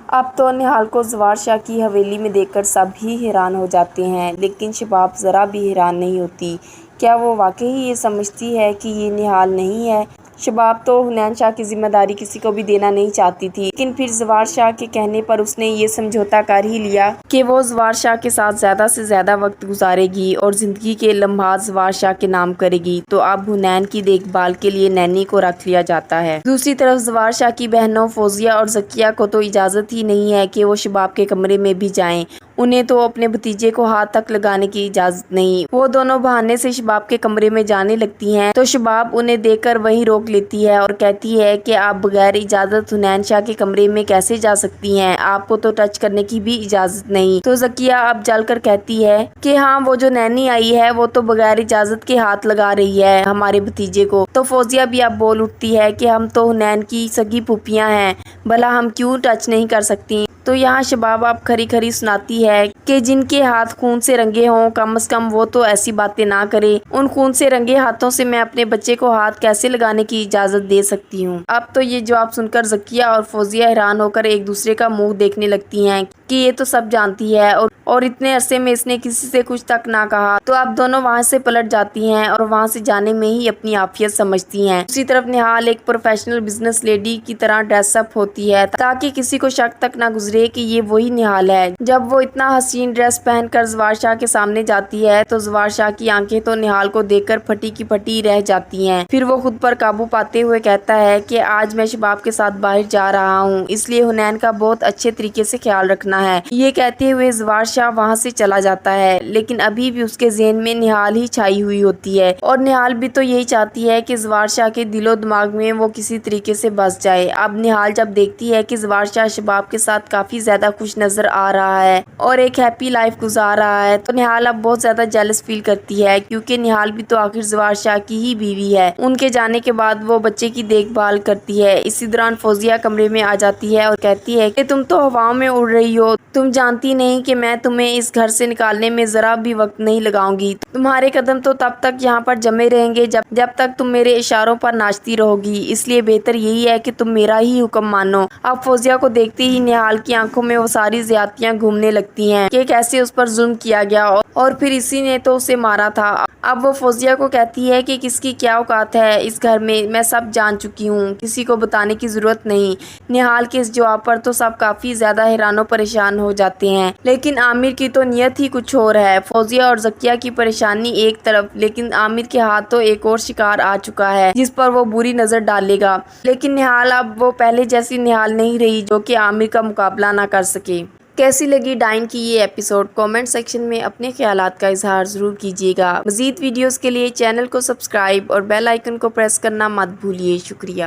اب تو نہال کو زوار شاہ کی حویلی میں دیکھ کر سب ہی حیران ہو جاتے ہیں، لیکن شباب ذرا بھی حیران نہیں ہوتی۔ کیا وہ واقعی یہ سمجھتی ہے کہ یہ نہال نہیں ہے؟ شباب تو حنین شاہ کی ذمہ داری کسی کو بھی دینا نہیں چاہتی تھی، لیکن پھر زوار شاہ کے کہنے پر اس نے یہ سمجھوتا کر ہی لیا کہ وہ زوار شاہ کے ساتھ زیادہ سے زیادہ وقت گزارے گی اور زندگی کے لمحات زوار شاہ کے نام کرے گی۔ تو اب حنین کی دیکھ بھال کے لیے نینی کو رکھ لیا جاتا ہے۔ دوسری طرف زوار شاہ کی بہنوں فوزیہ اور ذکیہ کو تو اجازت ہی نہیں ہے کہ وہ شباب کے کمرے میں بھی جائیں۔ انہیں تو اپنے بھتیجے کو ہاتھ تک لگانے کی اجازت نہیں۔ وہ دونوں بہانے سے شباب کے کمرے میں جانے لگتی ہیں تو شباب انہیں دیکھ کر وہیں روک لیتی ہے اور کہتی ہے کہ آپ بغیر اجازت حنین شاہ کے کمرے میں کیسے جا سکتی ہیں؟ آپ کو تو ٹچ کرنے کی بھی اجازت نہیں۔ تو ذکیہ اب جل کر کہتی ہے کہ ہاں، وہ جو نینی آئی ہے وہ تو بغیر اجازت کے ہاتھ لگا رہی ہے ہمارے بھتیجے کو۔ تو فوزیہ بھی اب بول اٹھتی ہے کہ ہم تو حنین کی سگی پھوپھیاں ہیں، بھلا ہم کیوں ٹچ نہیں کر سکتی؟ تو یہاں شباب اب کھری کھری سناتی ہے کہ جن کے ہاتھ خون سے رنگے ہوں کم از کم وہ تو ایسی باتیں نہ کرے۔ ان خون سے رنگے ہاتھوں سے میں اپنے بچے کو ہاتھ کیسے لگانے کی اجازت دے سکتی ہوں؟ اب تو یہ جواب سن کر ذکیہ اور فوزیہ حیران ہو کر ایک دوسرے کا منہ دیکھنے لگتی ہیں کہ یہ تو سب جانتی ہے اور اتنے عرصے میں اس نے کسی سے کچھ تک نہ کہا۔ تو اب دونوں وہاں سے پلٹ جاتی ہیں اور وہاں سے جانے میں ہی اپنی عافیت سمجھتی ہیں۔ دوسری طرف نہال ایک پروفیشنل بزنس لیڈی کی طرح ڈریس اپ ہوتی ہے تاکہ کسی کو شک تک نہ گزرے کہ یہ وہی نہال ہے۔ جب وہ اتنا حسین ڈریس پہن کر زوار شاہ کے سامنے جاتی ہے تو زوار شاہ کی آنکھیں تو نہال کو دیکھ کر پھٹی کی پھٹی رہ جاتی ہیں۔ پھر وہ خود پر قابو پاتے ہوئے کہتا ہے کہ آج میں شباب کے ساتھ باہر جا رہا ہوں، اس لیے حنین کا بہت اچھے طریقے سے خیال رکھنا ہے۔ یہ کہتے ہوئے زوار شاہ وہاں سے چلا جاتا ہے، لیکن ابھی بھی اس کے ذہن میں نہال ہی چھائی ہوئی ہوتی ہے اور نہال بھی تو یہی چاہتی ہے کہ زوار شاہ کے دل و دماغ میں وہ کسی طریقے سے بس جائے۔ اب نہال جب دیکھتی ہے کہ زوار شاہ شباب کے ساتھ کافی زیادہ خوش نظر آ رہا ہے اور ایک ہیپی لائف گزار رہا ہے تو نہال اب بہت زیادہ جیلس فیل کرتی ہے، کیونکہ نہال بھی تو آخر زوار شاہ کی ہی بیوی ہے۔ ان کے جانے کے بعد وہ بچے کی دیکھ بھال کرتی ہے۔ اسی دوران فوزیہ کمرے میں آ جاتی ہے اور کہتی ہے کہ تم تو ہواؤں میں اڑ رہی ہو، تم جانتی نہیں کہ میں تمہیں اس گھر سے نکالنے میں ذرا بھی وقت نہیں لگاؤں گی۔ تمہارے قدم تو تب تک یہاں پر جمے رہیں گے جب تک تم میرے اشاروں پر ناچتی رہو گی، اس لیے بہتر یہی ہے کہ تم میرا ہی حکم مانو۔ اب فوزیہ کو دیکھتے ہی نہال کی آنکھوں میں وہ ساری زیادتیاں گھومنے لگتی ہیں کہ کیسے اس پر ظلم کیا گیا اور پھر اسی نے تو اسے مارا تھا۔ اب وہ فوزیہ کو کہتی ہے کہ کس کی کیا اوقات ہے اس گھر میں سب جان چکی ہوں، کسی کو بتانے کی ضرورت نہیں۔ نہال کے اس جواب پر تو سب کافی زیادہ حیران و پریشان ہو جاتے ہیں، لیکن عامر کی تو نیت ہی کچھ اور ہے۔ فوزیہ اور ذکیہ کی پریشانی ایک طرف، لیکن عامر کے ہاتھ تو ایک اور شکار آ چکا ہے جس پر وہ بری نظر ڈالے گا۔ لیکن نہال اب وہ پہلے جیسی نہال نہیں رہی جو کہ عامر کا مقابلہ نہ کر سکے۔ کیسی لگی ڈائن کی یہ ایپیسوڈ؟ کامنٹ سیکشن میں اپنے خیالات کا اظہار ضرور کیجیے گا۔ مزید ویڈیوز کے لیے چینل کو سبسکرائب اور بیل آئیکن کو پریس کرنا مت بھولیے۔ شکریہ۔